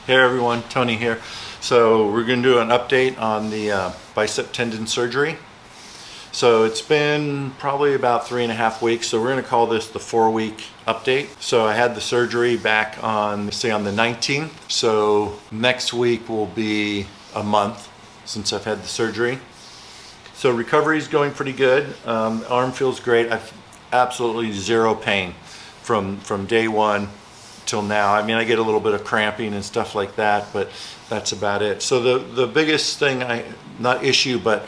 Hey everyone, Tony here. So we're going to do an update on the bicep tendon surgery. So it's been probably about 3.5 weeks. So we're going to call this the 4-week update. So I had the surgery back on, say, on the 19th. So next week will be a month since I've had the surgery. So recovery is going pretty good. Arm feels great. I've absolutely zero pain from day one till now. I mean, I get a little bit of cramping and stuff like that, but that's about it. So the biggest thing, not issue, but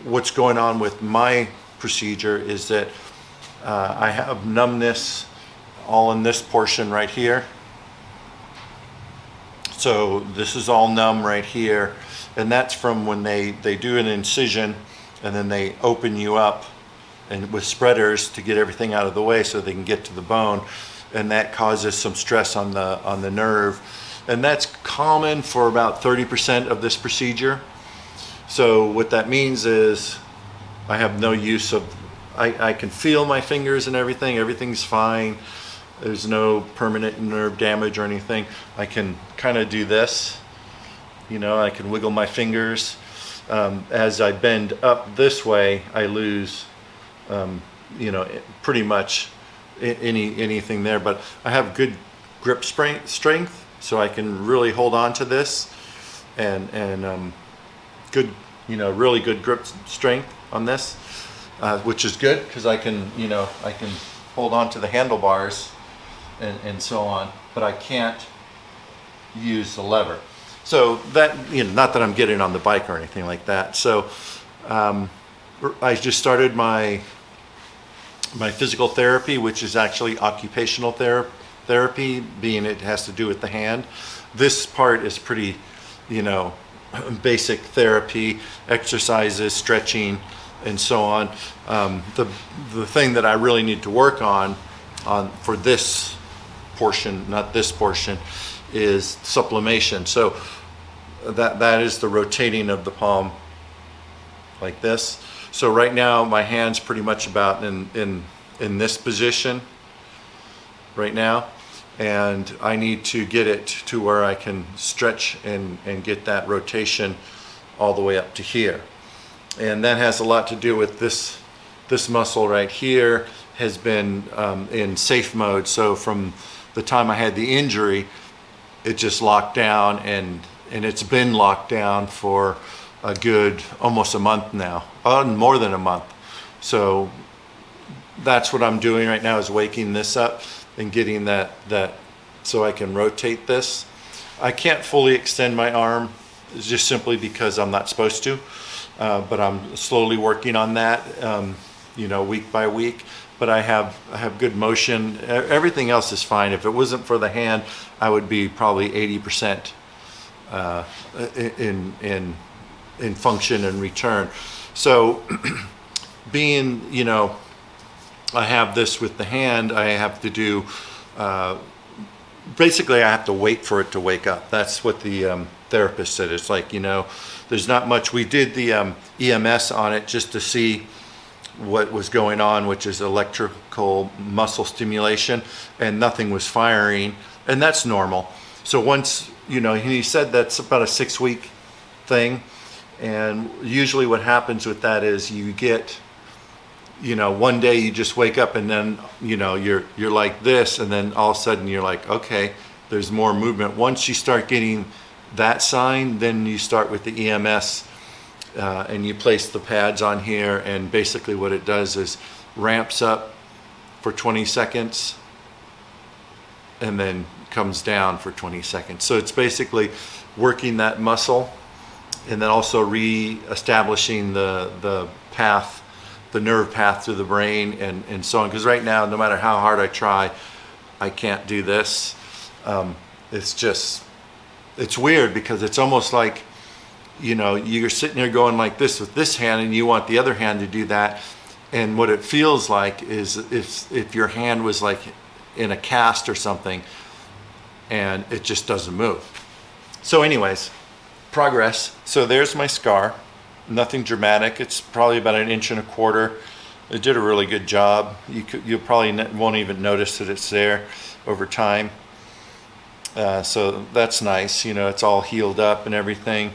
what's going on with my procedure is that I have numbness all in this portion right here. So this is all numb right here, and that's from when they do an incision and then they open you up and with spreaders to get everything out of the way so they can get to the bone, and that causes some stress on the nerve, and that's common for about 30% of this procedure. So what that means is I have no use of, I can feel my fingers and everything's fine. There's no permanent nerve damage or anything. I can kind of do this, you know, I can wiggle my fingers. As I bend up this way, I lose, you know, pretty much anything there, but I have good grip strength, so I can really hold on to this, and good, you know, really good grip strength on this, which is good because I can, you know, I can hold on to the handlebars and so on, but I can't use the lever. So that, you know, not that I'm getting on the bike or anything like that. So I just started my physical therapy, which is actually occupational therapy, being it has to do with the hand. This part is pretty, you know, basic therapy, exercises, stretching, and so on. The thing that I really need to work on for this portion, not this portion, is sublimation. So that is the rotating of the palm like this. So right now my hand's pretty much about in this position right now, and I need to get it to where I can stretch and get that rotation all the way up to here. And that has a lot to do with this muscle right here has been in safe mode. So from the time I had the injury, it just locked down, and it's been locked down for a good almost a month now, more than a month. So that's what I'm doing right now, is waking this up and getting that so I can rotate this. I can't fully extend my arm, just simply because I'm not supposed to, but I'm slowly working on that, you know, week by week. But I have good motion. Everything else is fine. If it wasn't for the hand, I would be probably 80% in function and return. So being, you know, I have this with the hand, I have to do, basically I have to wait for it to wake up. That's what the therapist said. It's like, you know, there's not much. We did the EMS on it just to see what was going on, which is electrical muscle stimulation, and nothing was firing, and that's normal. So once, you know, he said that's about a 6-week thing, and usually what happens with that is you get, you know, one day you just wake up and then, you know, you're like this, and then all of a sudden you're like, okay, there's more movement. Once you start getting that sign, then you start with the EMS, and you place the pads on here, and basically what it does is ramps up for 20 seconds and then comes down for 20 seconds. So it's basically working that muscle and then also re-establishing the path, the nerve path to the brain, and so on. Because right now, no matter how hard I try, I can't do this. It's just, it's weird because it's almost like, you know, you're sitting there going like this with this hand, and you want the other hand to do that. And what it feels like is if your hand was like in a cast or something, and it just doesn't move. So anyways, progress. So there's my scar. Nothing dramatic. It's probably about 1.25 inches. It did a really good job. You probably won't even notice that it's there over time. So that's nice, you know, it's all healed up and everything.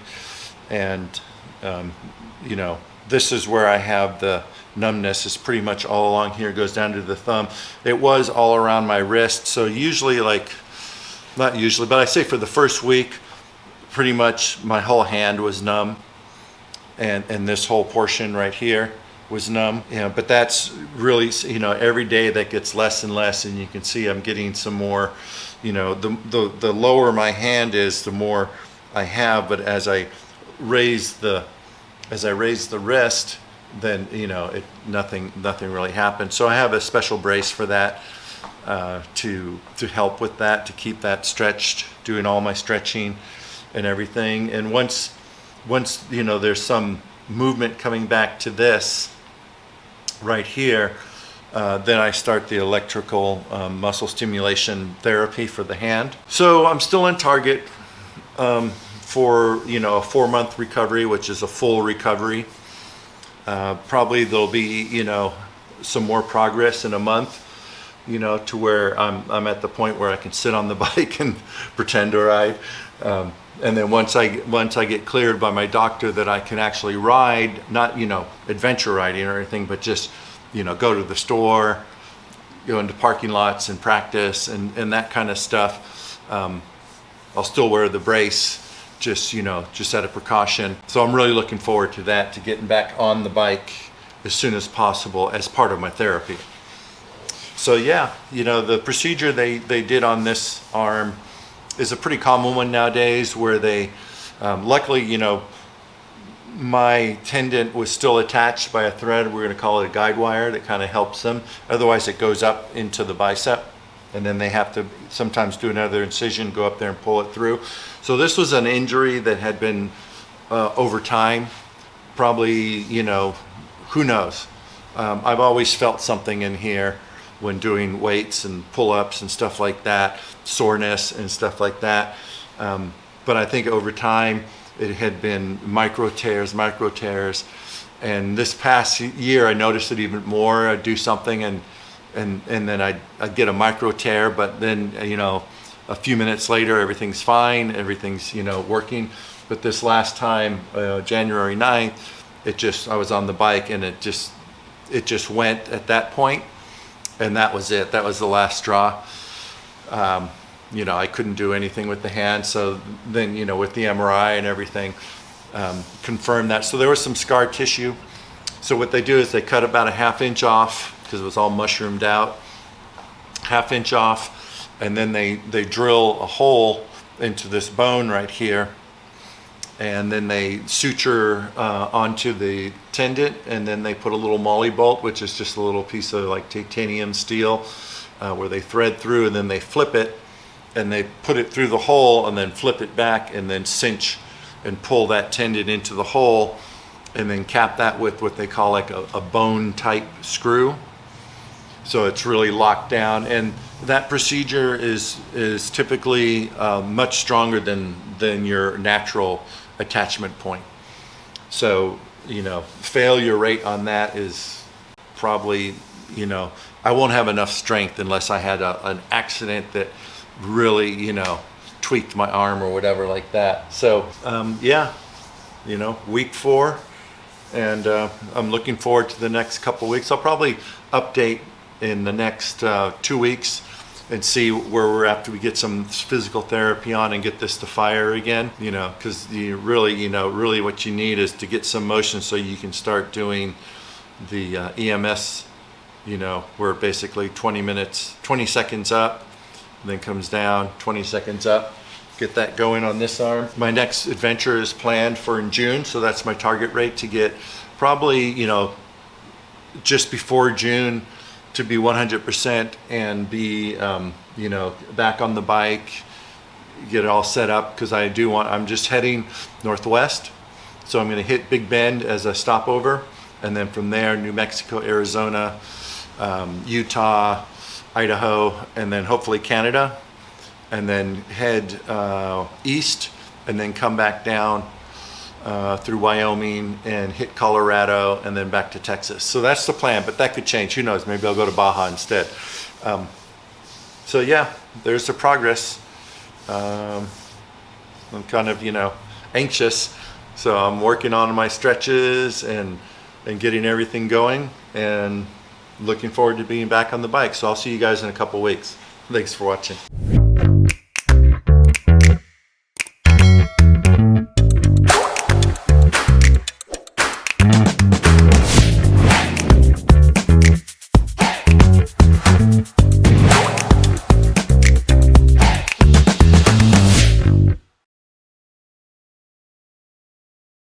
And, you know, this is where I have the numbness. Is pretty much all along here, goes down to the thumb. It was all around my wrist. So usually, like, not usually, but I say for the first week, pretty much my whole hand was numb. And this whole portion right here was numb. You know, but that's really, you know, every day that gets less and less, and you can see I'm getting some more, you know, the lower my hand is, the more I have. But as I raise the wrist, then, you know, nothing really happened. So I have a special brace for that, to help with that, to keep that stretched, doing all my stretching and everything. And once you know, there's some movement coming back to this right here, then I start the electrical muscle stimulation therapy for the hand. So I'm still in target for, you know, a 4-month recovery, which is a full recovery. Probably there'll be, you know, some more progress in a month, you know, to where I'm at the point where I can sit on the bike and pretend to ride. And then once I get cleared by my doctor that I can actually ride, not, you know, adventure riding or anything, but just, you know, go to the store, go into parking lots and practice and that kind of stuff, I'll still wear the brace, just, you know, just out of precaution. So I'm really looking forward to that, to getting back on the bike as soon as possible as part of my therapy. So yeah, you know, the procedure they did on this arm is a pretty common one nowadays, where they, luckily, you know, my tendon was still attached by a thread. We're going to call it a guide wire that kind of helps them. Otherwise it goes up into the bicep, and then they have to sometimes do another incision, go up there and pull it through. So this was an injury that had been over time, probably, you know, who knows. I've always felt something in here when doing weights and pull-ups and stuff like that, soreness and stuff like that. But I think over time it had been micro tears. And this past year I noticed it even more. I'd do something and then I'd get a micro tear, but then, you know, a few minutes later everything's fine, everything's, you know, working. But this last time, January 9th, I was on the bike and it just went at that point. And that was it. That was the last straw. You know, I couldn't do anything with the hand. So then, you know, with the MRI and everything, confirmed that. So there was some scar tissue. So what they do is they cut about a 1/2 inch off, because it was all mushroomed out, 1/2 inch off, and then they drill a hole into this bone right here, and then they suture onto the tendon, and then they put a little molly bolt, which is just a little piece of like titanium steel, where they thread through, and then they flip it, and they put it through the hole, and then flip it back, and then cinch and pull that tendon into the hole, and then cap that with what they call like a bone type screw. So it's really locked down, and that procedure is typically much stronger than your natural attachment point. So, you know, failure rate on that is probably, you know, I won't have enough strength unless I had an accident that really, you know, tweaked my arm or whatever like that. So yeah, you know, week 4, and I'm looking forward to the next couple weeks. I'll probably update in the next 2 weeks and see where we're at after we get some physical therapy on and get this to fire again, you know, because really what you need is to get some motion so you can start doing the EMS, you know, where basically 20 seconds up, then comes down, 20 seconds up, get that going on this arm. My next adventure is planned for in June, so that's my target rate, to get probably, you know, just before June, to be 100% and be, you know, back on the bike, get it all set up, because I'm just heading northwest. So I'm going to hit Big Bend as a stopover, and then from there, New Mexico, Arizona, Utah, Idaho, and then hopefully Canada, and then head east, and then come back down through Wyoming and hit Colorado, and then back to Texas. So that's the plan, but that could change. Who knows? Maybe I'll go to Baja instead. So yeah, there's the progress. I'm kind of, you know, anxious. So I'm working on my stretches and getting everything going, and looking forward to being back on the bike. So I'll see you guys in a couple weeks. Thanks for watching.